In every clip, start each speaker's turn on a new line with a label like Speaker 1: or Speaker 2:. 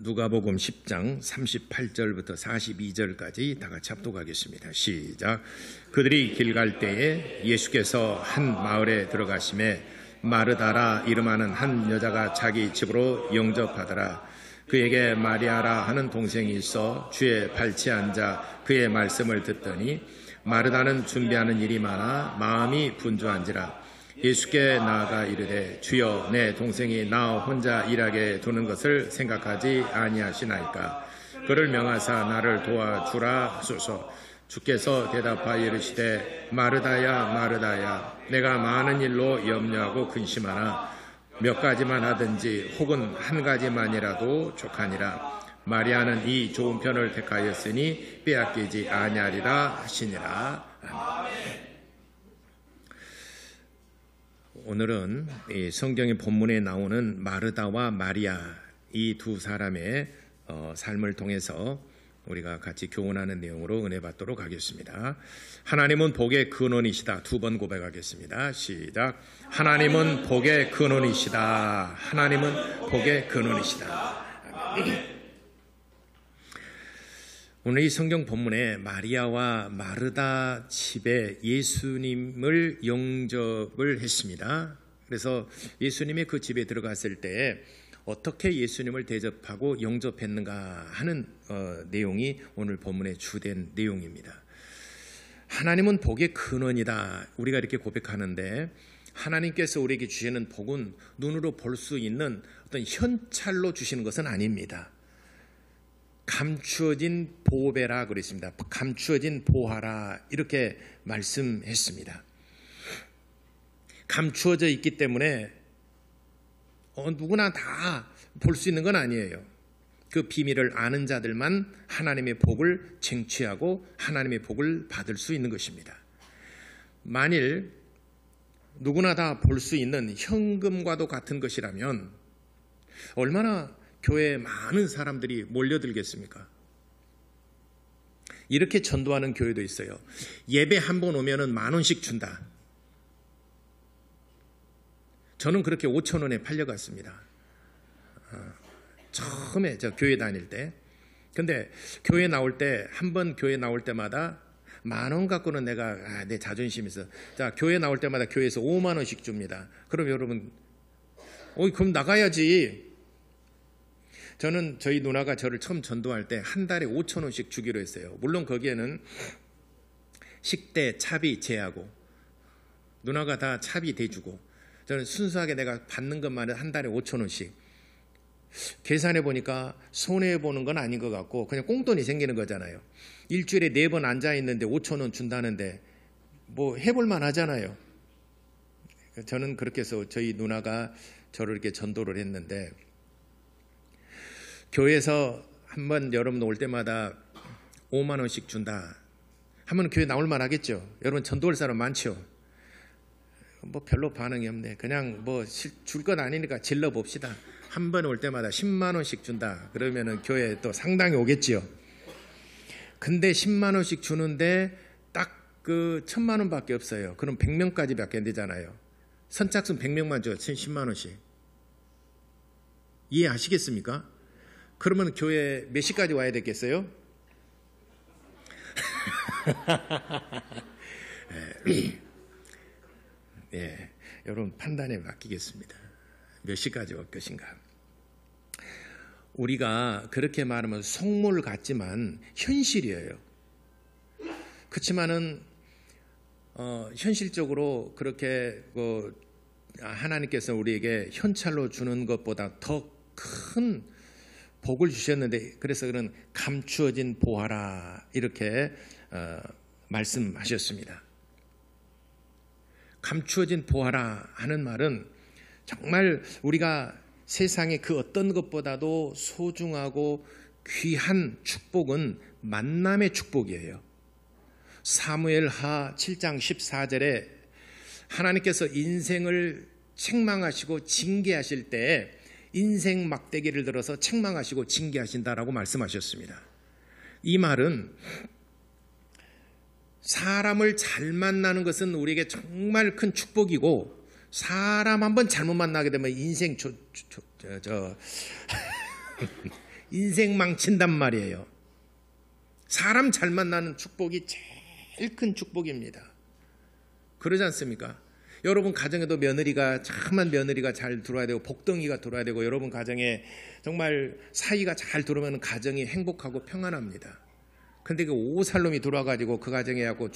Speaker 1: 누가복음 10장 38절부터 42절까지 다 같이 합독하겠습니다. 시작. 그들이 길 갈 때에 예수께서 한 마을에 들어가심에 마르다라 이름하는 한 여자가 자기 집으로 영접하더라. 그에게 마리아라 하는 동생이 있어 주의 발치에 앉아 그의 말씀을 듣더니 마르다는 준비하는 일이 많아 마음이 분주한지라. 예수께 나아가 이르되 주여 내 동생이 나 혼자 일하게 두는 것을 생각하지 아니하시나이까. 그를 명하사 나를 도와주라 하소서. 주께서 대답하여 이르시되 마르다야 마르다야 내가 많은 일로 염려하고 근심하나 몇 가지만 하든지 혹은 한 가지만이라도 족하니라. 마리아는 이 좋은 편을 택하였으니 빼앗기지 아니하리라 하시니라. 아멘. 오늘은 성경의 본문에 나오는 마르다와 마리아 이 두 사람의 삶을 통해서 우리가 같이 교훈하는 내용으로 은혜 받도록 하겠습니다. 하나님은 복의 근원이시다. 두 번 고백하겠습니다. 시작. 하나님은 복의 근원이시다. 하나님은 복의 근원이시다. 오늘 이 성경 본문에 마리아와 마르다 집에 예수님을 영접을 했습니다. 그래서 예수님이 그 집에 들어갔을 때 어떻게 예수님을 대접하고 영접했는가 하는 내용이 오늘 본문의 주된 내용입니다. 하나님은 복의 근원이다. 우리가 이렇게 고백하는데 하나님께서 우리에게 주시는 복은 눈으로 볼 수 있는 어떤 현찰로 주시는 것은 아닙니다. 감추어진 보배라 그랬습니다. 감추어진 보화라 이렇게 말씀했습니다. 감추어져 있기 때문에 누구나 다 볼 수 있는 건 아니에요. 그 비밀을 아는 자들만 하나님의 복을 쟁취하고 하나님의 복을 받을 수 있는 것입니다. 만일 누구나 다 볼 수 있는 현금과도 같은 것이라면 얼마나 교회에 많은 사람들이 몰려들겠습니까? 이렇게 전도하는 교회도 있어요. 예배 한 번 오면은 10,000원씩 준다. 저는 그렇게 5,000원에 팔려갔습니다. 처음에 저 교회 다닐 때. 근데 교회 나올 때, 한 번 교회 나올 때마다 10,000원 갖고는 내가 내 자존심이 있어. 자, 교회 나올 때마다 교회에서 50,000원씩 줍니다. 그럼 여러분, 그럼 나가야지. 저는 저희 누나가 저를 처음 전도할 때 한 달에 5,000원씩 주기로 했어요. 물론 거기에는 식대, 차비 제하고 누나가 다 차비 대주고 저는 순수하게 내가 받는 것만은 한 달에 5,000원씩. 계산해 보니까 손해보는 건 아닌 것 같고 그냥 꽁돈이 생기는 거잖아요. 일주일에 4번 앉아있는데 5,000원 준다는데 뭐 해볼만 하잖아요. 저는 그렇게 해서 저희 누나가 저를 이렇게 전도를 했는데 교회에서 한번 여러분 올 때마다 50,000원씩 준다. 한번 교회 나올 만 하겠죠. 여러분 전도할 사람 많죠. 뭐 별로 반응이 없네. 그냥 뭐 줄 건 아니니까 질러 봅시다. 한 번 올 때마다 100,000원씩 준다. 그러면은 교회 또 상당히 오겠지요. 근데 100,000원씩 주는데 딱 그 1,000,000원밖에 없어요. 그럼 100명까지 밖에 안 되잖아요. 선착순 100명만 줘. 10,000원씩. 이해하시겠습니까? 그러면 교회 몇 시까지 와야 되겠어요? 네, 여러분 판단에 맡기겠습니다. 몇 시까지 올 것인가? 우리가 그렇게 말하면 속물 같지만 현실이에요. 그렇지만은 현실적으로 그렇게 하나님께서 우리에게 현찰로 주는 것보다 더 큰 복을 주셨는데 그래서 그런 감추어진 보화라 이렇게 말씀하셨습니다. 감추어진 보화라 하는 말은 정말 우리가 세상의 그 어떤 것보다도 소중하고 귀한 축복은 만남의 축복이에요. 사무엘하 7장 14절에 하나님께서 인생을 책망하시고 징계하실 때 인생 막대기를 들어서 책망하시고 징계하신다라고 말씀하셨습니다. 이 말은 사람을 잘 만나는 것은 우리에게 정말 큰 축복이고 사람 한번 잘못 만나게 되면 인생 인생 망친단 말이에요. 사람 잘 만나는 축복이 제일 큰 축복입니다. 그러지 않습니까? 여러분 가정에도 참한 며느리가 잘 들어와야 되고 복덩이가 들어와야 되고, 여러분 가정에 정말 사이가 잘 들어오면 가정이 행복하고 평안합니다. 근데 그 오살놈이 들어와가지고 그 가정에 하고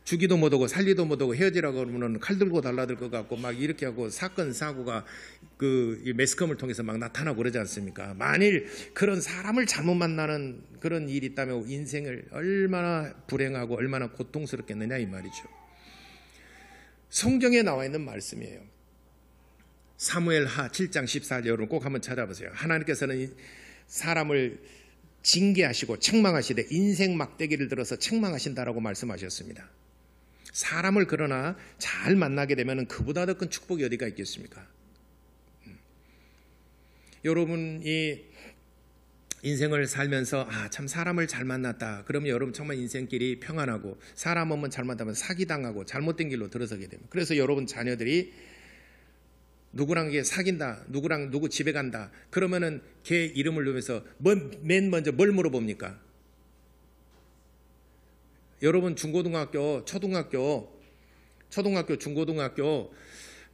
Speaker 1: 주기도 못하고 살리도 못하고 헤어지라고 그러면 칼 들고 달라들 것 같고 막 이렇게 하고 사건 사고가 이 매스컴을 통해서 막 나타나고 그러지 않습니까? 만일 그런 사람을 잘못 만나는 그런 일이 있다면 인생을 얼마나 불행하고 얼마나 고통스럽겠느냐 이 말이죠. 성경에 나와 있는 말씀이에요. 사무엘하 7장 14절, 여러분 꼭 한번 찾아보세요. 하나님께서는 사람을 징계하시고 책망하시되 인생 막대기를 들어서 책망하신다라고 말씀하셨습니다. 사람을 그러나 잘 만나게 되면 그보다 더 큰 축복이 어디가 있겠습니까? 여러분이 인생을 살면서 참 사람을 잘 만났다 그러면 여러분 정말 인생길이 평안하고, 사람 한번 잘 만나면 사기당하고 잘못된 길로 들어서게 됩니다. 그래서 여러분 자녀들이 누구랑 사귄다, 누구 집에 간다 그러면은 걔 이름을 넣으면서 맨 먼저 뭘 물어봅니까? 여러분 중고등학교, 초등학교, 중고등학교,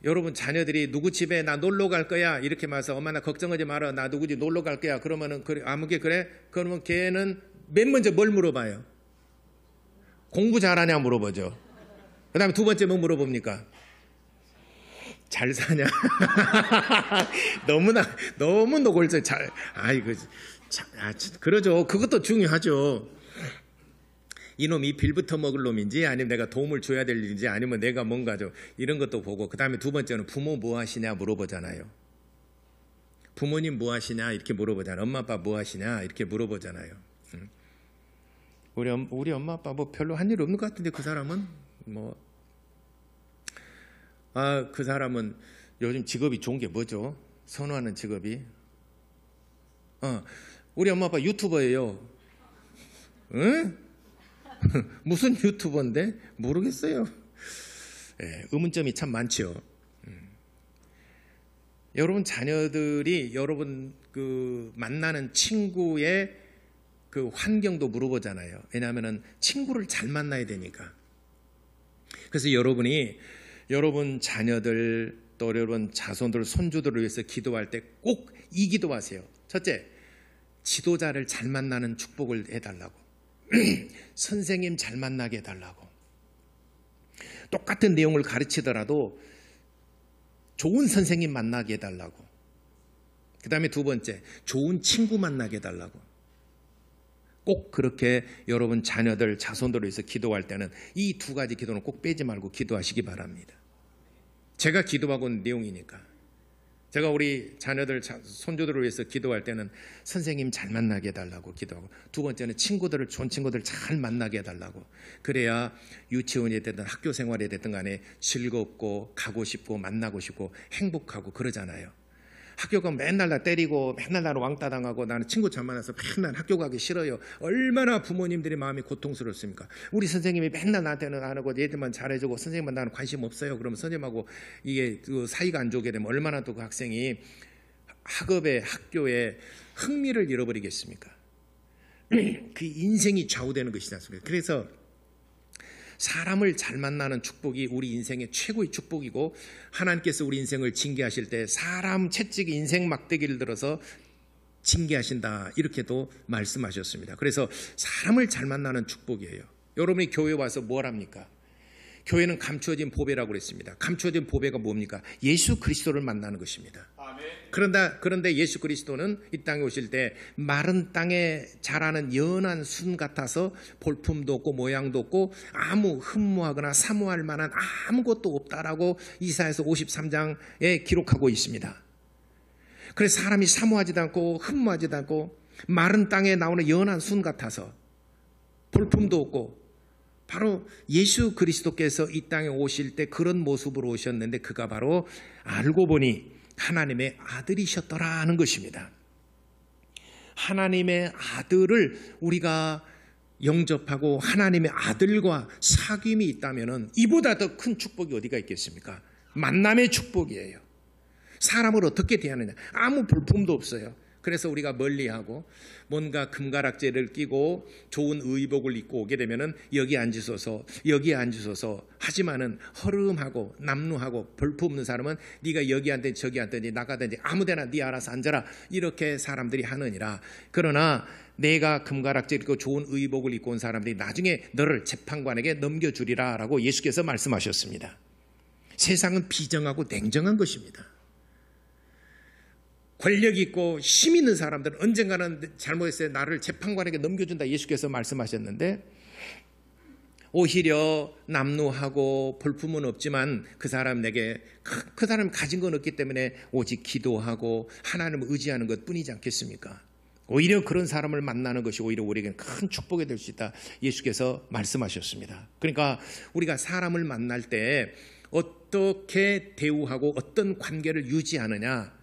Speaker 1: 여러분 자녀들이 누구 집에 나 놀러 갈 거야 이렇게 말해서 엄마 나 걱정하지 마라 나 누구 집 놀러 갈 거야 그러면은 아무게 그래? 그러면 걔는 맨 먼저 뭘 물어봐요? 공부 잘하냐 물어보죠. 그 다음에 두 번째 뭐 물어봅니까? 잘 사냐? 너무 노골적 그러죠. 그것도 중요하죠. 이놈이 빌부터 먹을 놈인지 아니면 내가 도움을 줘야 될 일인지 아니면 내가 뭔가죠. 이런 것도 보고, 그 다음에 두 번째는 부모 뭐 하시냐 물어보잖아요. 부모님 뭐 하시냐 이렇게 물어보잖아요. 엄마 아빠 뭐 하시냐 이렇게 물어보잖아요. 우리 엄마 아빠 뭐 별로 한 일 없는 것 같은데 그 사람은 그 사람은 요즘 직업이 좋은 게 뭐죠? 선호하는 직업이? 우리 엄마 아빠 유튜버예요. 응? 무슨 유튜버인데? 모르겠어요. 의문점이 참 많죠. 여러분 자녀들이 여러분 만나는 친구의 그 환경도 물어보잖아요. 왜냐하면 친구를 잘 만나야 되니까. 그래서 여러분 자녀들 또 여러분 자손들 손주들을 위해서 기도할 때 꼭 이 기도하세요. 첫째, 지도자를 잘 만나는 축복을 해달라고. 선생님 잘 만나게 해달라고. 똑같은 내용을 가르치더라도 좋은 선생님 만나게 해달라고. 그 다음에 두 번째, 좋은 친구 만나게 해달라고. 꼭 그렇게 여러분 자녀들 자손들을 위해서 기도할 때는 이 두 가지 기도는 꼭 빼지 말고 기도하시기 바랍니다. 제가 기도하고 있는 내용이니까. 제가 우리 자녀들 손주들을 위해서 기도할 때는 선생님 잘 만나게 해달라고 기도하고, 두 번째는 좋은 친구들 잘 만나게 해달라고. 그래야 유치원이 됐든 학교 생활이 됐든 간에 즐겁고 가고 싶고 만나고 싶고 행복하고 그러잖아요. 학교 가면 맨날 나 때리고 맨날 나를 왕따 당하고 나는 친구 잘 만나서 맨날 학교 가기 싫어요. 얼마나 부모님들이 마음이 고통스럽습니까? 우리 선생님이 맨날 나한테는 안 하고 얘들만 잘해주고 선생님만 나는 관심 없어요. 그러면 선생님하고 이게 사이가 안 좋게 되면 얼마나 또 그 학생이 학교에 흥미를 잃어버리겠습니까? 그 인생이 좌우되는 것이지 않습니까? 그래서 사람을 잘 만나는 축복이 우리 인생의 최고의 축복이고, 하나님께서 우리 인생을 징계하실 때 사람 채찍 인생 막대기를 들어서 징계하신다 이렇게도 말씀하셨습니다. 그래서 사람을 잘 만나는 축복이에요. 여러분이 교회 와서 뭘 합니까? 교회는 감추어진 보배라고 그랬습니다. 감추어진 보배가 뭡니까? 예수 그리스도를 만나는 것입니다. 그런데 예수 그리스도는 이 땅에 오실 때 마른 땅에 자라는 연한 순 같아서 볼품도 없고 모양도 없고 아무 흠모하거나 사모할 만한 아무것도 없다라고 이사야서 53장에 기록하고 있습니다. 그래서 사람이 사모하지도 않고 흠모하지도 않고 마른 땅에 나오는 연한 순 같아서 볼품도 없고, 바로 예수 그리스도께서 이 땅에 오실 때 그런 모습으로 오셨는데 그가 바로 알고 보니 하나님의 아들이셨더라 하는 것입니다. 하나님의 아들을 우리가 영접하고 하나님의 아들과 사귐이 있다면 이보다 더 큰 축복이 어디가 있겠습니까? 만남의 축복이에요. 사람을 어떻게 대하느냐. 아무 볼품도 없어요. 그래서 우리가 멀리하고 뭔가 금가락지를 끼고 좋은 의복을 입고 오게 되면은 여기 앉으소서 여기 앉으소서 하지만은 허름하고 남루하고 볼품없는 사람은 네가 여기 앉든지 저기 앉든지 나가든지 아무데나 네 알아서 앉아라 이렇게 사람들이 하느니라. 그러나 내가 금가락지를 입고 좋은 의복을 입고 온 사람들이 나중에 너를 재판관에게 넘겨주리라 라고 예수께서 말씀하셨습니다. 세상은 비정하고 냉정한 것입니다. 권력 있고 힘 있는 사람들은 언젠가는 잘못했어요. 나를 재판관에게 넘겨준다 예수께서 말씀하셨는데 오히려 남루하고 볼품은 없지만 그 사람에게 그 사람이 가진 건 없기 때문에 오직 기도하고 하나님을 의지하는 것 뿐이지 않겠습니까? 오히려 그런 사람을 만나는 것이 오히려 우리에게는 큰 축복이 될 수 있다 예수께서 말씀하셨습니다. 그러니까 우리가 사람을 만날 때 어떻게 대우하고 어떤 관계를 유지하느냐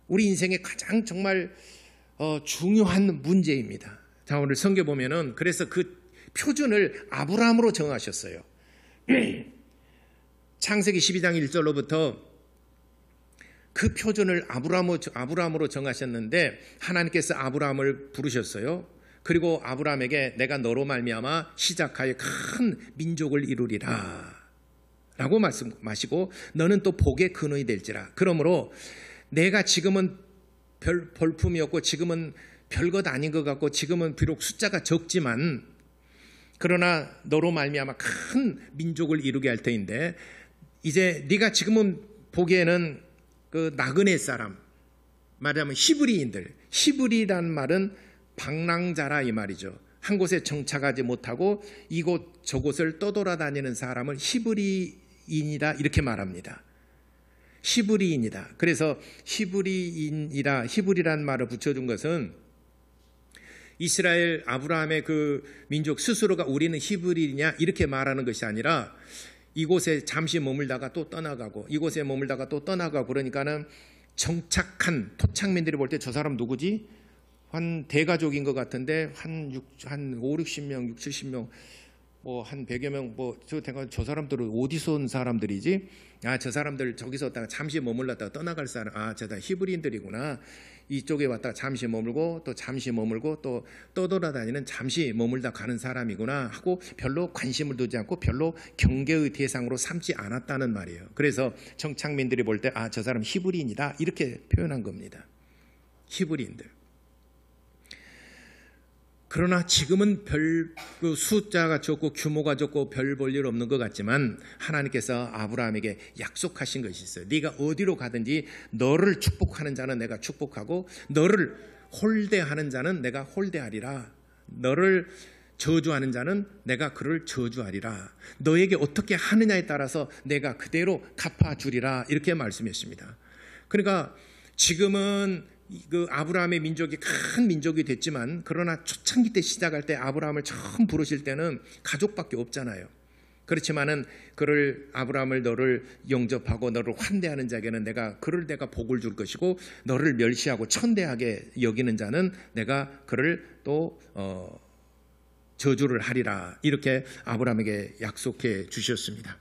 Speaker 1: 우리 인생의 가장 정말 중요한 문제입니다. 자, 오늘 성경 보면은 그래서 그 표준을 아브라함으로 정하셨어요. 창세기 12장 1절로부터 그 표준을 아브라함으로 정하셨는데 하나님께서 아브라함을 부르셨어요. 그리고 아브라함에게 내가 너로 말미암아 시작하여 큰 민족을 이루리라 라고 말씀하시고 너는 또 복의 근원이 될지라. 그러므로 내가 지금은 볼품이었고 지금은 별것 아닌 것 같고 지금은 비록 숫자가 적지만 그러나 너로 말미암아 큰 민족을 이루게 할 터인데 이제 네가 지금은 보기에는 그 나그네 사람 말하자면 히브리인들 히브리란 말은 방랑자라 이 말이죠. 한 곳에 정착하지 못하고 이곳 저곳을 떠돌아다니는 사람을 히브리인이다 이렇게 말합니다. 히브리인이다. 그래서 히브리란 말을 붙여준 것은 이스라엘 아브라함의 그 민족 스스로가 우리는 히브리냐 이렇게 말하는 것이 아니라 이곳에 잠시 머물다가 또 떠나가고 이곳에 머물다가 또 떠나가고 그러니까는 정착한 토착민들이 볼 때 저 사람 누구지? 한 대가족인 것 같은데 한 5, 60명, 6, 70명 뭐 한 100여 명 저 사람들은 어디서 온 사람들이지? 저 사람들 저기서 왔다가 잠시 머물렀다가 떠나갈 사람 저다 히브리인들이구나. 이쪽에 왔다가 잠시 머물고 또 잠시 머물고 또 떠돌아다니는 잠시 머물다 가는 사람이구나 하고 별로 관심을 두지 않고 별로 경계의 대상으로 삼지 않았다는 말이에요. 그래서 정착민들이 볼 때 저 사람 히브리인이다 이렇게 표현한 겁니다. 히브리인들. 그러나 지금은 그 숫자가 적고 규모가 적고 별 볼 일 없는 것 같지만 하나님께서 아브라함에게 약속하신 것이 있어요. 네가 어디로 가든지 너를 축복하는 자는 내가 축복하고 너를 홀대하는 자는 내가 홀대하리라. 너를 저주하는 자는 내가 그를 저주하리라. 너에게 어떻게 하느냐에 따라서 내가 그대로 갚아주리라 이렇게 말씀했습니다. 그러니까 지금은 그 아브라함의 민족이 큰 민족이 됐지만 그러나 초창기 때 시작할 때 아브라함을 처음 부르실 때는 가족밖에 없잖아요. 그렇지만은 아브라함을 너를 영접하고 너를 환대하는 자에게는 내가 복을 줄 것이고 너를 멸시하고 천대하게 여기는 자는 내가 그를 또 저주를 하리라 이렇게 아브라함에게 약속해 주셨습니다.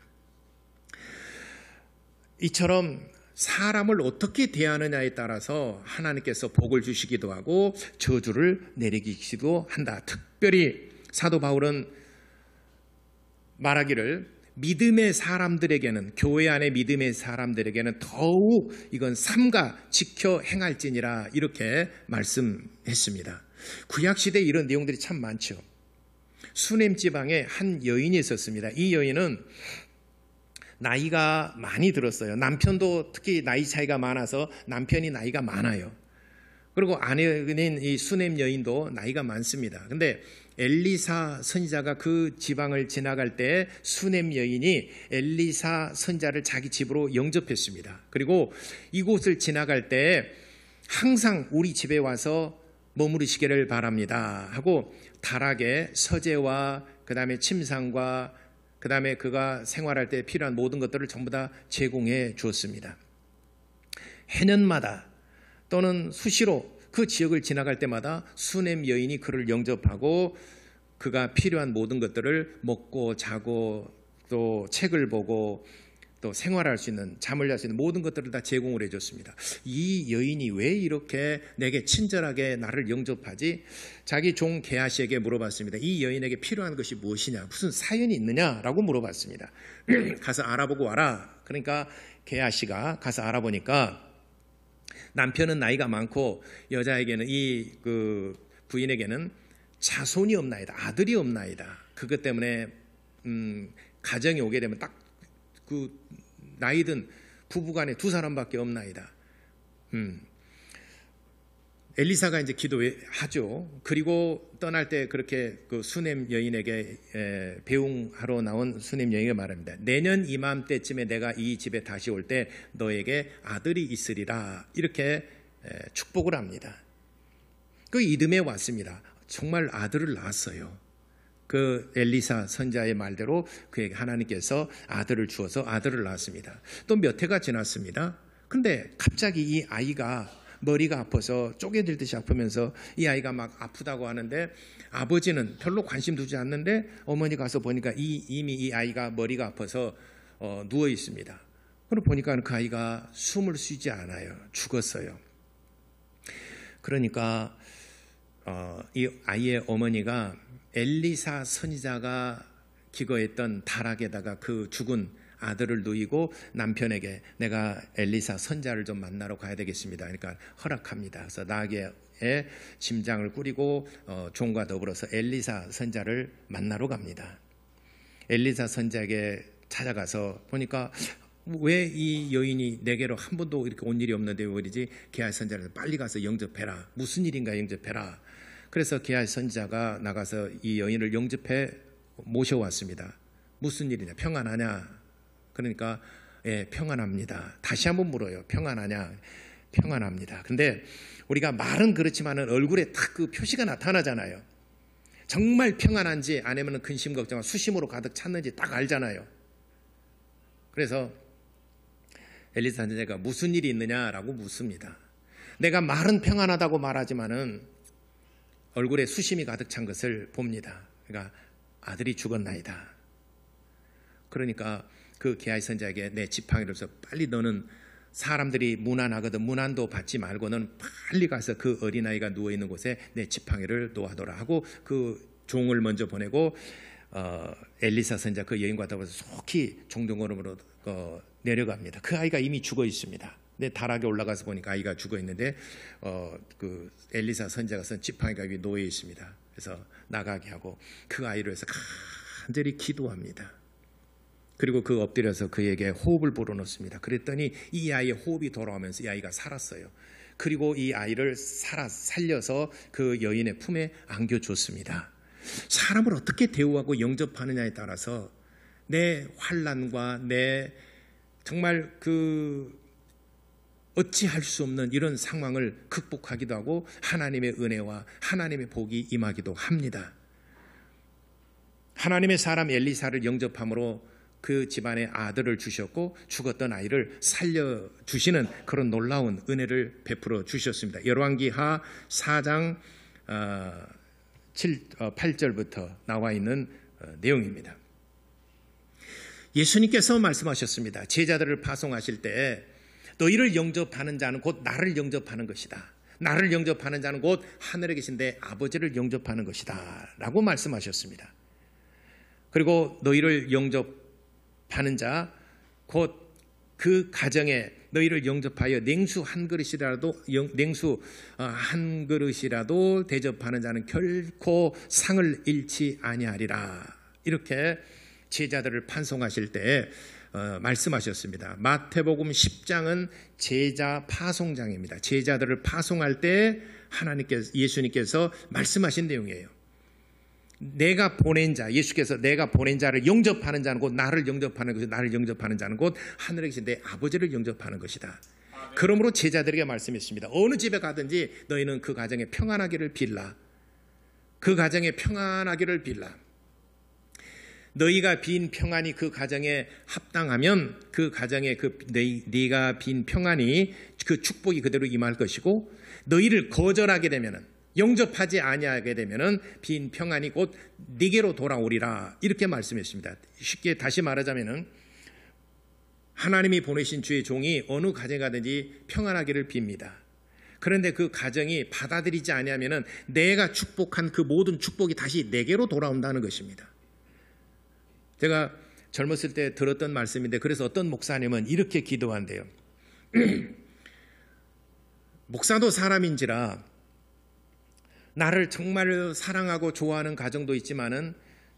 Speaker 1: 이처럼 사람을 어떻게 대하느냐에 따라서 하나님께서 복을 주시기도 하고 저주를 내리기도 한다. 특별히 사도 바울은 말하기를 믿음의 사람들에게는 교회 안의 믿음의 사람들에게는 더욱 이건 삼가 지켜 행할지니라 이렇게 말씀했습니다. 구약시대에 이런 내용들이 참 많죠. 수넴 지방에 한 여인이 있었습니다. 이 여인은 나이가 많이 들었어요. 남편도 특히 나이 차이가 많아서 남편이 나이가 많아요. 그리고 아내인 이 수넴 여인도 나이가 많습니다. 근데 엘리사 선지자가 그 지방을 지나갈 때 수넴 여인이 엘리사 선지자를 자기 집으로 영접했습니다. 그리고 이곳을 지나갈 때 항상 우리 집에 와서 머무르시기를 바랍니다 하고 다락에 서재와 그다음에 침상과 그다음에 그가 생활할 때 필요한 모든 것들을 전부 다 제공해 주었습니다. 해년마다 또는 수시로 그 지역을 지나갈 때마다 수넴 여인이 그를 영접하고 그가 필요한 모든 것들을 먹고 자고 또 책을 보고 또 생활할 수 있는, 잠을 잘 수 있는 모든 것들을 다 제공을 해줬습니다. 이 여인이 왜 이렇게 내게 친절하게 나를 영접하지? 자기 종 게하시에게 물어봤습니다. 이 여인에게 필요한 것이 무엇이냐, 무슨 사연이 있느냐라고 물어봤습니다. 가서 알아보고 와라. 그러니까 게하시가 가서 알아보니까 남편은 나이가 많고 여자에게는 부인에게는 자손이 없나이다, 아들이 없나이다. 그것 때문에 가정이 오게 되면 딱 그 나이든 부부간에 두 사람밖에 없나이다. 엘리사가 이제 기도하죠. 그리고 떠날 때 그렇게 그 수넴 여인에게 배웅하러 나온 수넴 여인이 말합니다. 내년 이맘때쯤에 내가 이 집에 다시 올 때 너에게 아들이 있으리라. 이렇게 축복을 합니다. 그 이듬해 왔습니다. 정말 아들을 낳았어요. 그 엘리사 선자의 말대로 그에게 하나님께서 아들을 주어서 아들을 낳았습니다. 또 몇 해가 지났습니다. 근데 갑자기 이 아이가 머리가 아파서 쪼개들듯이 아프면서 이 아이가 막 아프다고 하는데 아버지는 별로 관심 두지 않는데 어머니 가서 보니까 이미 이 아이가 머리가 아파서 누워 있습니다. 그러고 보니까 그 아이가 숨을 쉬지 않아요. 죽었어요. 그러니까 이 아이의 어머니가 엘리사 선지자가 기거했던 다락에다가 그 죽은 아들을 누이고 남편에게 내가 엘리사 선자를 좀 만나러 가야 되겠습니다. 그러니까 허락합니다. 그래서 나귀의 짐장을 꾸리고 종과 더불어서 엘리사 선자를 만나러 갑니다. 엘리사 선자에게 찾아가서 보니까 왜 이 여인이 내게로 한 번도 이렇게 온 일이 없는데 왜 그러지? 게하시 선자를 빨리 가서 영접해라. 무슨 일인가 영접해라. 그래서 게하시 선지자가 나가서 이 여인을 영접해 모셔왔습니다. 무슨 일이냐? 평안하냐? 그러니까 예, 평안합니다. 다시 한번 물어요. 평안하냐? 평안합니다. 근데 우리가 말은 그렇지만은 얼굴에 딱 그 표시가 나타나잖아요. 정말 평안한지 아니면 근심 걱정과 수심으로 가득 찼는지 딱 알잖아요. 그래서 엘리사 선지자가 무슨 일이 있느냐라고 묻습니다. 내가 말은 평안하다고 말하지만은 얼굴에 수심이 가득 찬 것을 봅니다. 그러니까 아들이 죽었나이다. 그러니까 그 게하시 선지자에게 내 지팡이를 써 빨리 너는 사람들이 문안하거든 문안도 받지 말고는 빨리 가서 그 어린아이가 누워있는 곳에 내 지팡이를 놓아둬라 하고 그 종을 먼저 보내고 엘리사 선지자 그 여인과 더불어서 속히 종종걸음으로 내려갑니다. 그 아이가 이미 죽어 있습니다. 근데 다락에 올라가서 보니까 아이가 죽어 있는데 그 엘리사 선지자가 쓴 지팡이가 여기 놓여 있습니다. 그래서 나가게 하고 그 아이를 위해서 간절히 기도합니다. 그리고 그 엎드려서 그에게 호흡을 불어넣습니다. 그랬더니 이 아이의 호흡이 돌아오면서 이 아이가 살았어요. 그리고 이 아이를 살려서 그 여인의 품에 안겨줬습니다. 사람을 어떻게 대우하고 영접하느냐에 따라서 내 환난과 내 정말 어찌할 수 없는 이런 상황을 극복하기도 하고 하나님의 은혜와 하나님의 복이 임하기도 합니다. 하나님의 사람 엘리사를 영접함으로 그 집안에 아들을 주셨고 죽었던 아이를 살려주시는 그런 놀라운 은혜를 베풀어 주셨습니다. 열왕기하 4장 8절부터 나와 있는 내용입니다. 예수님께서 말씀하셨습니다. 제자들을 파송하실 때 너희를 영접하는 자는 곧 나를 영접하는 것이다. 나를 영접하는 자는 곧 하늘에 계신 내 아버지를 영접하는 것이다 라고 말씀하셨습니다. 그리고 너희를 영접하는 자 곧 그 가정에 너희를 영접하여 냉수 한 그릇이라도 대접하는 자는 결코 상을 잃지 아니하리라. 이렇게 제자들을 판송하실 때 말씀하셨습니다. 마태복음 10장은 제자 파송장입니다. 제자들을 파송할 때 예수님께서 말씀하신 내용이에요. 내가 보낸 자, 예수께서 내가 보낸 자를 영접하는 자는 곧 나를 영접하는 것이고 나를 영접하는 자는 곧 하늘에 계신 내 아버지를 영접하는 것이다. 그러므로 제자들에게 말씀했습니다. 어느 집에 가든지 너희는 그 가정에 평안하기를 빌라. 그 가정에 평안하기를 빌라. 너희가 빈 평안이 그 가정에 합당하면 그 가정에 네가 빈 평안이 그 축복이 그대로 임할 것이고 너희를 거절하게 되면은 영접하지 아니하게 되면은 빈 평안이 곧 네게로 돌아오리라. 이렇게 말씀했습니다. 쉽게 다시 말하자면은 하나님이 보내신 주의 종이 어느 가정에 가든지 평안하기를 빕니다. 그런데 그 가정이 받아들이지 아니하면은 내가 축복한 그 모든 축복이 다시 내게로 돌아온다는 것입니다. 제가 젊었을 때 들었던 말씀인데, 그래서 어떤 목사님은 이렇게 기도한대요. 목사도 사람인지라 나를 정말 사랑하고 좋아하는 가정도 있지만은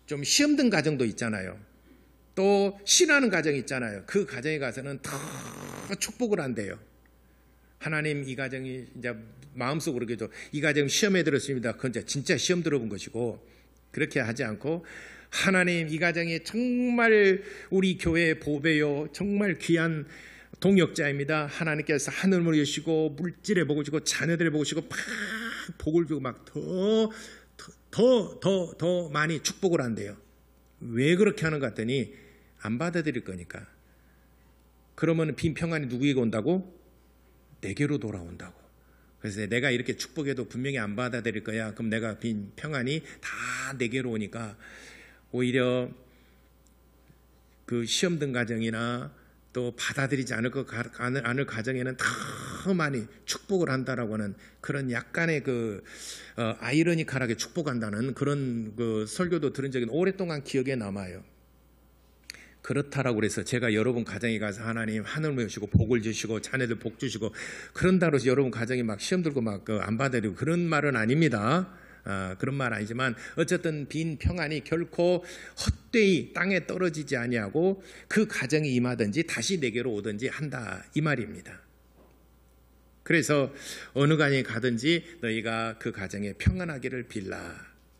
Speaker 1: 좀 시험 든 가정도 있잖아요. 또 싫어하는 가정이 있잖아요. 그 가정에 가서는 더 축복을 한대요. 하나님, 이 가정이 이제 마음속으로 그러죠. 이 가정 시험에 들었습니다. 그건 진짜 시험 들어본 것이고, 그렇게 하지 않고 하나님, 이 가정이 정말 우리 교회의 보배요, 정말 귀한 동역자입니다. 하나님께서 하늘을 여시고 물질에 복을 주고 자녀들의 복을 주고 막 복을 주고 막 더 많이 축복을 한대요. 왜 그렇게 하는 것 같더니 안 받아들일 거니까. 그러면 빈 평안이 누구에게 온다고? 내게로 돌아온다고. 그래서 내가 이렇게 축복해도 분명히 안 받아들일 거야. 그럼 내가 빈 평안이 다 내게로 오니까 오히려 그 시험 든 가정이나 또 받아들이지 않을 가정에는 더 많이 축복을 한다라고 하는 그런 약간의 그 아이러니컬하게 축복한다는 그런 그 설교도 들은 적이 오랫동안 기억에 남아요. 그렇다라고 그래서 제가 여러분 가정에 가서 하나님 하늘을 여시고 복을 주시고 자녀들 복 주시고 그런다고 해서 여러분 가정이 막 시험 들고 막 안 받아들이고 그런 말은 아닙니다. 그런 말 아니지만 어쨌든 빈 평안이 결코 헛되이 땅에 떨어지지 아니하고 그 가정이 임하든지 다시 내게로 오든지 한다, 이 말입니다. 그래서 어느 가정에 가든지 너희가 그 가정에 평안하기를 빌라.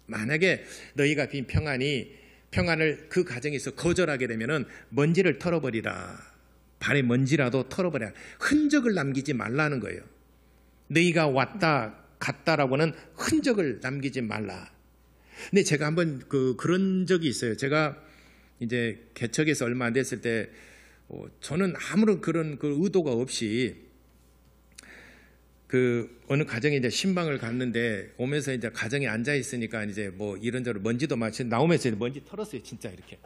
Speaker 1: 만약에 너희가 빈 평안을 그 가정에서 거절하게 되면은 먼지를 털어버리라. 발에 먼지라도 털어버려. 흔적을 남기지 말라는 거예요. 너희가 왔다 갔다라고는 흔적을 남기지 말라. 근데 제가 한번 그런 적이 있어요. 제가 이제 개척해서 얼마 안 됐을 때 저는 아무런 그런 그 의도가 없이 그 어느 가정에 이제 신방을 갔는데 오면서 이제 가정에 앉아 있으니까 이제 뭐 이런저런 먼지도 마치 나오면서 먼지 털었어요. 진짜 이렇게.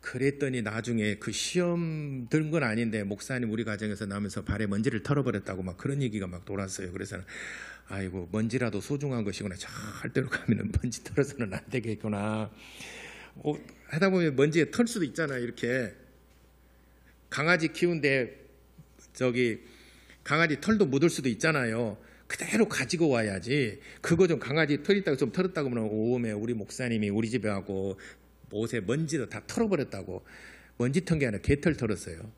Speaker 1: 그랬더니 나중에 그 시험 든 건 아닌데 목사님 우리 가정에서 나오면서 발에 먼지를 털어버렸다고 막 그런 얘기가 막 돌았어요. 그래서 아이고 먼지라도 소중한 것이구나. 절대로 가면은 먼지 털어서는 안 되겠구나. 하다 보면 먼지에 털 수도 있잖아요. 이렇게 강아지 키운데 강아지 털도 묻을 수도 있잖아요. 그대로 가지고 와야지. 그거 좀 강아지 털 있다고 좀 털었다고 하면 오메 우리 목사님이 우리 집에 하고 옷에 먼지도 다 털어버렸다고. 먼지 턴 게 아니라 개털 털었어요.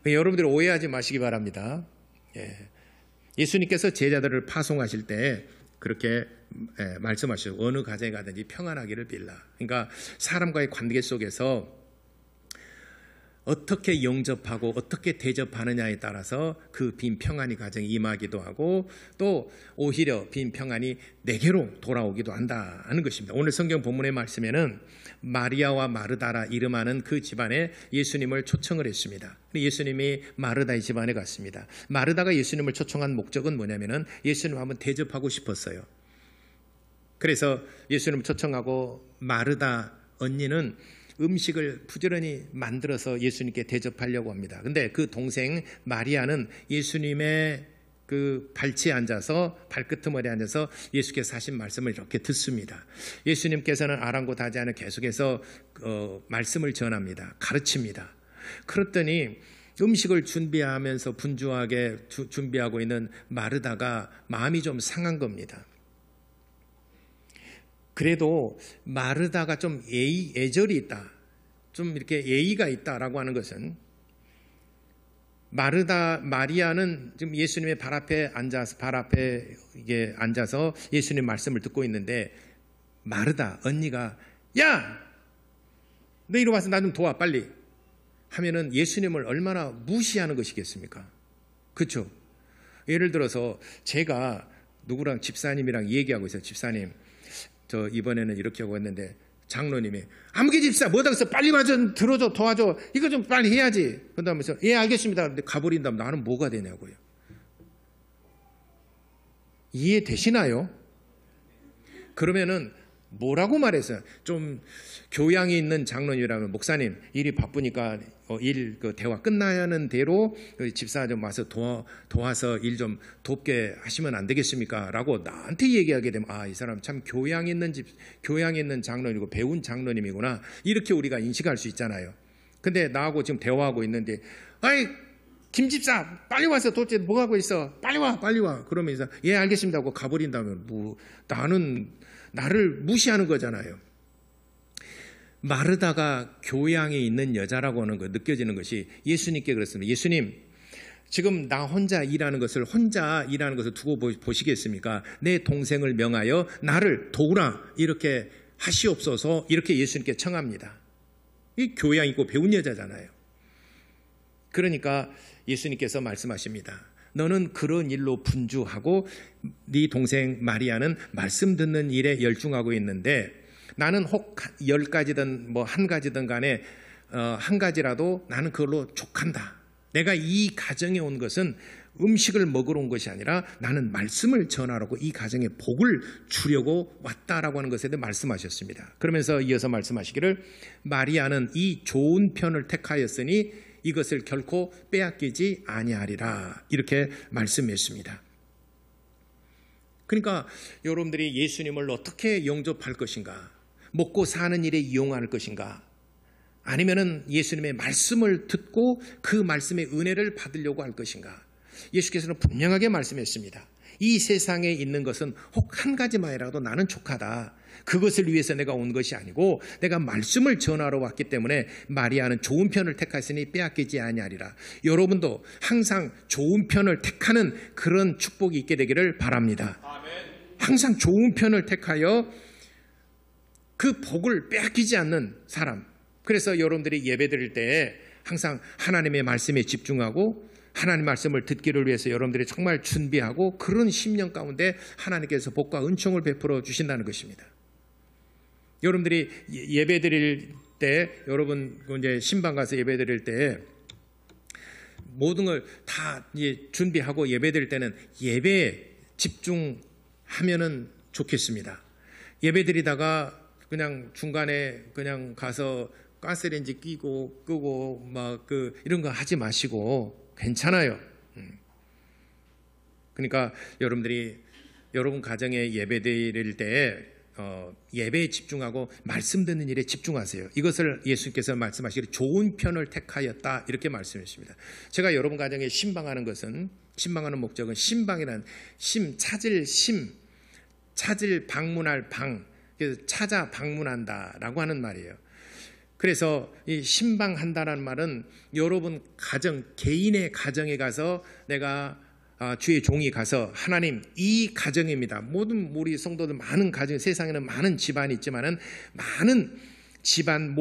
Speaker 1: 여러분들 오해하지 마시기 바랍니다. 예수님께서 제자들을 파송하실 때 그렇게 말씀하시고 어느 가정에 가든지 평안하기를 빌라. 그러니까 사람과의 관계 속에서 어떻게 영접하고 어떻게 대접하느냐에 따라서 그 빈 평안이 가정에 임하기도 하고 또 오히려 빈 평안이 내게로 돌아오기도 한다는 것입니다. 오늘 성경 본문의 말씀에는 마리아와 마르다라 이름하는 그 집안에 예수님을 초청을 했습니다. 예수님이 마르다의 집안에 갔습니다. 마르다가 예수님을 초청한 목적은 뭐냐면은 예수님 한번 대접하고 싶었어요. 그래서 예수님을 초청하고 마르다 언니는 음식을 부지런히 만들어서 예수님께 대접하려고 합니다. 근데 그 동생 마리아는 예수님의 그 발치에 앉아서 발끝머리에 앉아서 예수께서 하신 말씀을 이렇게 듣습니다. 예수님께서는 아랑곳하지 않아 계속해서 말씀을 전합니다. 가르칩니다. 그랬더니 음식을 준비하면서 분주하게 준비하고 있는 마르다가 마음이 좀 상한 겁니다. 그래도 마르다가 좀 애절이 있다, 좀 이렇게 예의가 있다라고 하는 것은 마리아는 지금 예수님의 발 앞에 앉아서 예수님 말씀을 듣고 있는데 마르다 언니가 야, 너 이리 와서 나 좀 도와 빨리 하면은 예수님을 얼마나 무시하는 것이겠습니까? 그렇죠? 예를 들어서 제가 누구랑 집사님이랑 얘기하고 있어요. 집사님, 저 이번에는 이렇게 하고 했는데 장로님이 아무개 집사 뭐다그래서 빨리 와줘, 들어줘, 도와줘, 이거 좀 빨리 해야지. 그러면서 예 알겠습니다. 근데 가버린다면 나는 뭐가 되냐고요. 이해되시나요? 그러면은 뭐라고 말했어요? 좀 교양이 있는 장로님이라면 목사님 일이 바쁘니까 그 대화 끝나는 대로 집사 좀 와서 도와서 일 좀 돕게 하시면 안 되겠습니까? 라고 나한테 얘기하게 되면 이 사람 참 교양 있는 장로님이고 배운 장로님이구나 이렇게 우리가 인식할 수 있잖아요. 근데 나하고 지금 대화하고 있는데 김 집사 빨리 와서 도대체 뭐 하고 있어? 빨리 와 그러면서 예 알겠습니다 하고 가버린다면 나를 무시하는 거잖아요. 마르다가 교양이 있는 여자라고 하는 거 느껴지는 것이 예수님께 그렇습니다. 예수님 지금 나 혼자 일하는 것을 두고 보시겠습니까? 내 동생을 명하여 나를 도우라 이렇게 하시옵소서 이렇게 예수님께 청합니다. 이 교양 있고 배운 여자잖아요. 그러니까 예수님께서 말씀하십니다. 너는 그런 일로 분주하고 네 동생 마리아는 말씀 듣는 일에 열중하고 있는데 나는 혹 10가지든 뭐 한 가지든 간에 한 가지라도 나는 그걸로 족한다. 내가 이 가정에 온 것은 음식을 먹으러 온 것이 아니라 나는 말씀을 전하라고 이 가정에 복을 주려고 왔다라고 하는 것에 대해 말씀하셨습니다. 그러면서 이어서 말씀하시기를 마리아는 이 좋은 편을 택하였으니 이것을 결코 빼앗기지 아니하리라 이렇게 말씀했습니다. 그러니까 여러분들이 예수님을 어떻게 영접할 것인가, 먹고 사는 일에 이용할 것인가, 아니면은 예수님의 말씀을 듣고 그 말씀의 은혜를 받으려고 할 것인가. 예수께서는 분명하게 말씀했습니다. 이 세상에 있는 것은 혹 한 가지만이라도 나는 족하다. 그것을 위해서 내가 온 것이 아니고 내가 말씀을 전하러 왔기 때문에 마리아는 좋은 편을 택하였으니 빼앗기지 아니하리라. 여러분도 항상 좋은 편을 택하는 그런 축복이 있게 되기를 바랍니다. 항상 좋은 편을 택하여 그 복을 빼앗기지 않는 사람. 그래서 여러분들이 예배드릴 때 항상 하나님의 말씀에 집중하고 하나님 말씀을 듣기를 위해서 여러분들이 정말 준비하고 그런 심령 가운데 하나님께서 복과 은총을 베풀어 주신다는 것입니다. 여러분들이 예배드릴 때, 여러분 이제 신방 가서 예배드릴 때 모든 걸 다 준비하고 예배드릴 때는 예배에 집중하면은 좋겠습니다. 예배드리다가 그냥 중간에 그냥 가서 가스레인지 끼고 끄고 막 이런 거 하지 마시고 괜찮아요. 그러니까 여러분들이 여러분 가정에 예배드릴 때 예배에 집중하고 말씀 듣는 일에 집중하세요. 이것을 예수님께서 말씀하시기를 좋은 편을 택하였다 이렇게 말씀하십니다. 제가 여러분 가정에 신방하는 목적은 신방이란 찾을 방문할 방, 찾아 방문한다라고 하는 말이에요. 그래서 이 신방한다라는 말은 여러분 가정, 개인의 가정에 가서 내가 주의 종이 가서 하나님 이 가정입니다. 모든 우리 성도들 많은 가정, 세상에는 많은 집안이 있지만은 많은 집안,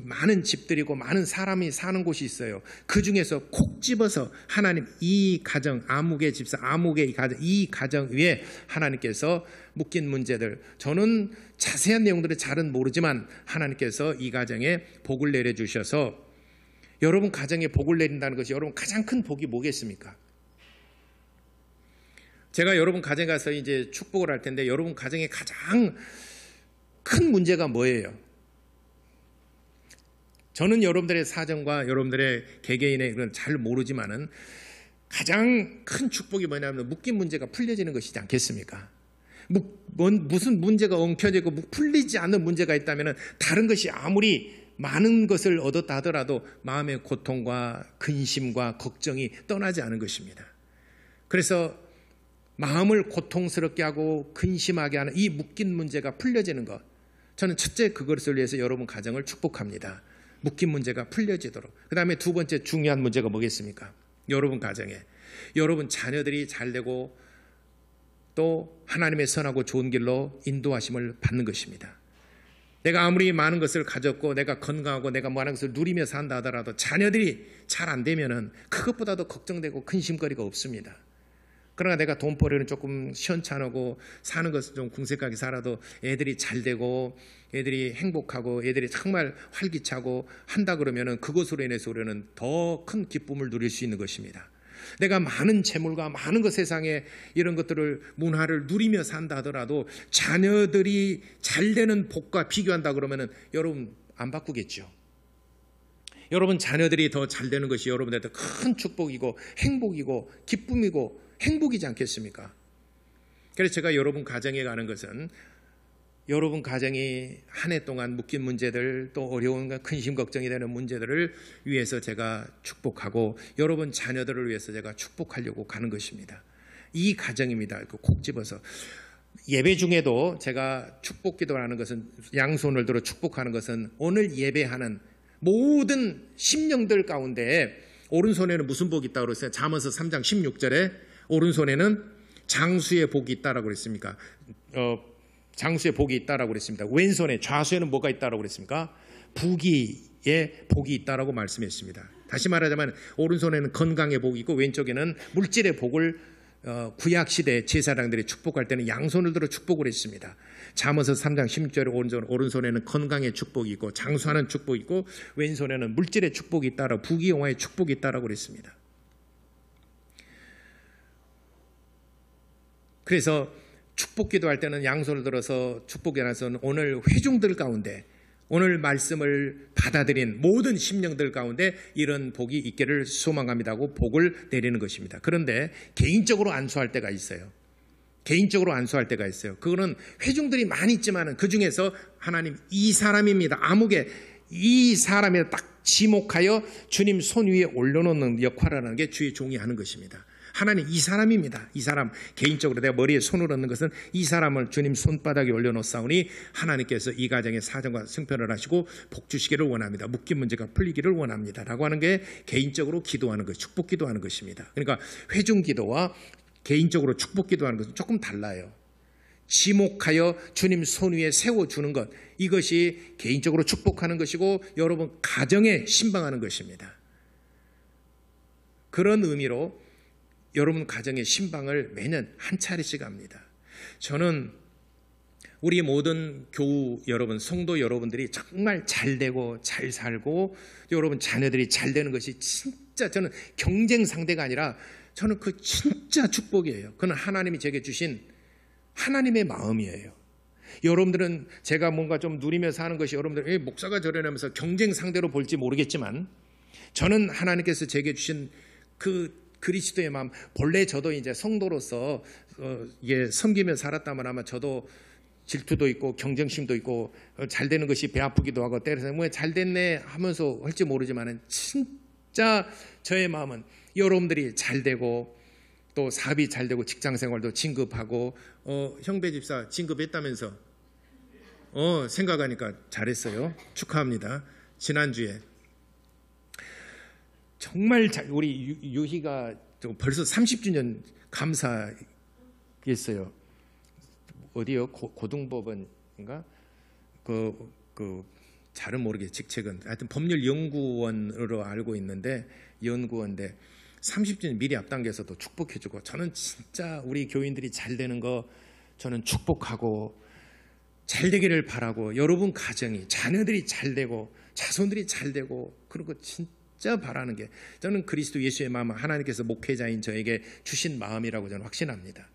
Speaker 1: 많은 집들이고 많은 사람이 사는 곳이 있어요. 그 중에서 콕 집어서 하나님 이 가정, 아무개 집사, 아무개 이 가정 위에 하나님께서 묶인 문제들, 저는 자세한 내용들을 잘은 모르지만 하나님께서 이 가정에 복을 내려주셔서 여러분 가정에 복을 내린다는 것이 여러분 가장 큰 복이 뭐겠습니까? 제가 여러분 가정에 가서 이제 축복을 할 텐데 여러분 가정에 가장 큰 문제가 뭐예요? 저는 여러분들의 사정과 여러분들의 개개인의 그런 잘 모르지만은 가장 큰 축복이 뭐냐면 묶인 문제가 풀려지는 것이지 않겠습니까? 무슨 문제가 엉켜지고 풀리지 않는 문제가 있다면 다른 것이 아무리 많은 것을 얻었다 하더라도 마음의 고통과 근심과 걱정이 떠나지 않은 것입니다. 그래서 마음을 고통스럽게 하고 근심하게 하는 이 묶인 문제가 풀려지는 것, 저는 첫째 그것을 위해서 여러분 가정을 축복합니다. 묶인 문제가 풀려지도록. 그 다음에 두 번째 중요한 문제가 뭐겠습니까? 여러분 가정에 여러분 자녀들이 잘되고 또 하나님의 선하고 좋은 길로 인도하심을 받는 것입니다. 내가 아무리 많은 것을 가졌고 내가 건강하고 내가 많은 것을 누리며 산다 하더라도 자녀들이 잘 안 되면은 그것보다도 걱정되고 근심거리가 없습니다. 그러나 내가 돈벌이는 조금 시원찮고 사는 것은 좀 궁색하게 살아도 애들이 잘 되고 애들이 행복하고 애들이 정말 활기차고 한다 그러면은 그것으로 인해서 우리는 더 큰 기쁨을 누릴 수 있는 것입니다. 내가 많은 재물과 많은 것 세상에 이런 것들을 문화를 누리며 산다 하더라도 자녀들이 잘 되는 복과 비교한다 그러면은 여러분 안 바꾸겠죠. 여러분 자녀들이 더 잘 되는 것이 여러분들한테 큰 축복이고 행복이고 기쁨이고 행복이지 않겠습니까? 그래서 제가 여러분 가정에 가는 것은 여러분 가정이 한 해 동안 묶인 문제들 또 어려운 근심 걱정이 되는 문제들을 위해서 제가 축복하고 여러분 자녀들을 위해서 제가 축복하려고 가는 것입니다. 이 가정입니다. 콕 집어서 예배 중에도 제가 축복 기도를 하는 것은 양손을 들어 축복하는 것은 오늘 예배하는 모든 심령들 가운데 오른손에는 무슨 복이 있다고 그랬어요? 잠언서 3장 16절에 오른손에는 장수의 복이 있다라고 그랬습니까? 장수의 복이 있다라고 그랬습니다. 왼손에 좌수에는 뭐가 있다라고 그랬습니까? 부귀의 복이 있다라고 말씀했습니다. 다시 말하자면 오른손에는 건강의 복이 있고 왼쪽에는 물질의 복을 구약시대 제사장들이 축복할 때는 양손을 들어 축복을 했습니다. 잠언서 3장 16절에 오른손에는 건강의 축복이 있고 장수하는 축복이 있고 왼손에는 물질의 축복이 있다라고 부귀영화의 축복이 있다라고 그랬습니다. 그래서 축복 기도할 때는 양손을 들어서 축복에 나서는 오늘 회중들 가운데 오늘 말씀을 받아들인 모든 심령들 가운데 이런 복이 있기를 소망합니다 하고 복을 내리는 것입니다. 그런데 개인적으로 안수할 때가 있어요. 개인적으로 안수할 때가 있어요. 그거는 회중들이 많이 있지만 그 중에서 하나님 이 사람입니다. 아무개 이 사람을 딱 지목하여 주님 손 위에 올려놓는 역할을 하는 게 주의 종이 하는 것입니다. 하나님 이 사람입니다. 이 사람 개인적으로 내가 머리에 손을 얹는 것은 이 사람을 주님 손바닥에 올려놓사오니 하나님께서 이 가정의 사정과 승편을 하시고 복 주시기를 원합니다. 묶인 문제가 풀리기를 원합니다. 라고 하는 게 개인적으로 기도하는 것, 축복 기도하는 것입니다. 그러니까 회중 기도와 개인적으로 축복 기도하는 것은 조금 달라요. 지목하여 주님 손 위에 세워주는 것, 이것이 개인적으로 축복하는 것이고 여러분 가정에 신방하는 것입니다. 그런 의미로 여러분 가정의 신방을 매년 한 차례씩 합니다. 저는 우리 모든 교우 여러분, 성도 여러분들이 정말 잘 되고 잘 살고 여러분 자녀들이 잘 되는 것이 진짜 저는 경쟁 상대가 아니라 저는 그 진짜 축복이에요. 그건 하나님이 제게 주신 하나님의 마음이에요. 여러분들은 제가 뭔가 좀 누리며 사는 것이 여러분들 목사가 저러면서 경쟁 상대로 볼지 모르겠지만 저는 하나님께서 제게 주신 그 그리스도의 마음, 본래 저도 이제 성도로서 섬기며 살았다면 아마 저도 질투도 있고 경쟁심도 있고 잘 되는 것이 배 아프기도 하고 때려서 뭐 잘 됐네 하면서 할지 모르지만 진짜 저의 마음은 여러분들이 잘 되고 또 사업이 잘 되고 직장생활도 진급하고 형배 집사 진급했다면서 생각하니까 잘했어요. 축하합니다. 지난주에 정말 우리 유희가 벌써 30주년 감사했어요. 어디요? 고등법원인가? 잘은 모르겠어요. 직책은 하여튼 법률연구원으로 알고 있는데 연구원인데 30주년 미리 앞당겨서도 축복해주고 저는 진짜 우리 교인들이 잘 되는 거 저는 축복하고 잘 되기를 바라고 여러분 가정이 자녀들이 잘 되고 자손들이 잘 되고 그런 거 진짜 바라는 게 저는 그리스도 예수의 마음 하나님께서 목회자인 저에게 주신 마음이라고 저는 확신합니다.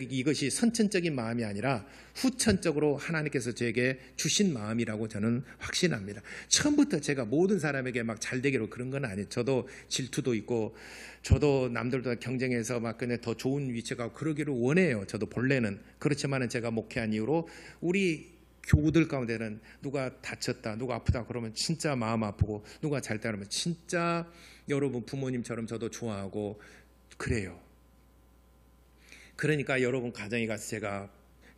Speaker 1: 이것이 선천적인 마음이 아니라 후천적으로 하나님께서 저에게 주신 마음이라고 저는 확신합니다. 처음부터 제가 모든 사람에게 막 잘 되기로 그런 건 아니에요. 저도 질투도 있고 저도 남들보다 경쟁해서 막 그냥 더 좋은 위치에 가고 그러기를 원해요. 저도 본래는. 그렇지만 제가 목회한 이후로 우리 교우들 가운데는 누가 다쳤다, 누가 아프다 그러면 진짜 마음 아프고 누가 잘 되다 그러면 진짜 여러분 부모님처럼 저도 좋아하고 그래요. 그러니까 여러분 가정에 가서 제가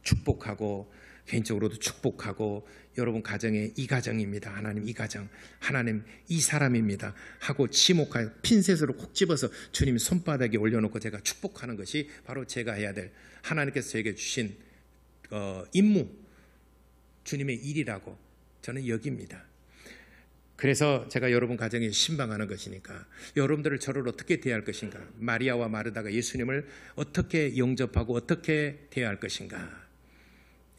Speaker 1: 축복하고 개인적으로도 축복하고 여러분 가정에 이 가정입니다. 하나님 이 가정, 하나님 이 사람입니다 하고 지목하여 핀셋으로 콕 집어서 주님 손바닥에 올려놓고 제가 축복하는 것이 바로 제가 해야 될 하나님께서 저에게 주신 임무, 주님의 일이라고 저는 여깁니다. 그래서 제가 여러분 가정에 신방하는 것이니까 여러분들을 저를 어떻게 대할 것인가, 마리아와 마르다가 예수님을 어떻게 영접하고 어떻게 대할 것인가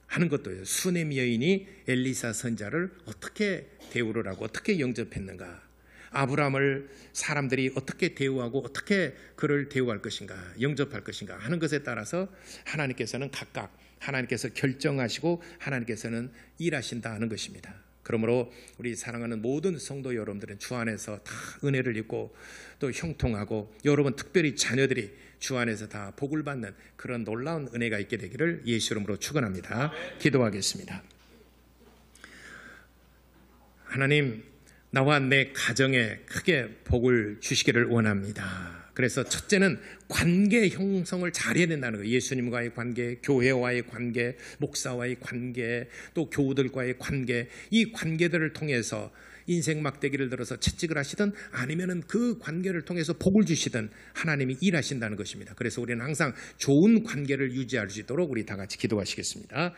Speaker 1: 하는 것도요. 수넴 여인이 엘리사 선자를 어떻게 대우를 하고 어떻게 영접했는가. 아브라함을 사람들이 어떻게 대우하고 어떻게 그를 대우할 것인가, 영접할 것인가 하는 것에 따라서 하나님께서는 각각 하나님께서 결정하시고 하나님께서는 일하신다 하는 것입니다. 그러므로 우리 사랑하는 모든 성도 여러분들은 주 안에서 다 은혜를 입고 또 형통하고, 여러분 특별히 자녀들이 주 안에서 다 복을 받는 그런 놀라운 은혜가 있게 되기를 예수 이름으로 축원합니다. 기도하겠습니다. 하나님, 나와 내 가정에 크게 복을 주시기를 원합니다. 그래서 첫째는 관계 형성을 잘해야 된다는 거예요. 예수님과의 관계, 교회와의 관계, 목사와의 관계, 또 교우들과의 관계, 이 관계들을 통해서 인생 막대기를 들어서 채찍을 하시든 아니면은 그 관계를 통해서 복을 주시든 하나님이 일하신다는 것입니다. 그래서 우리는 항상 좋은 관계를 유지할 수 있도록 우리 다 같이 기도하시겠습니다.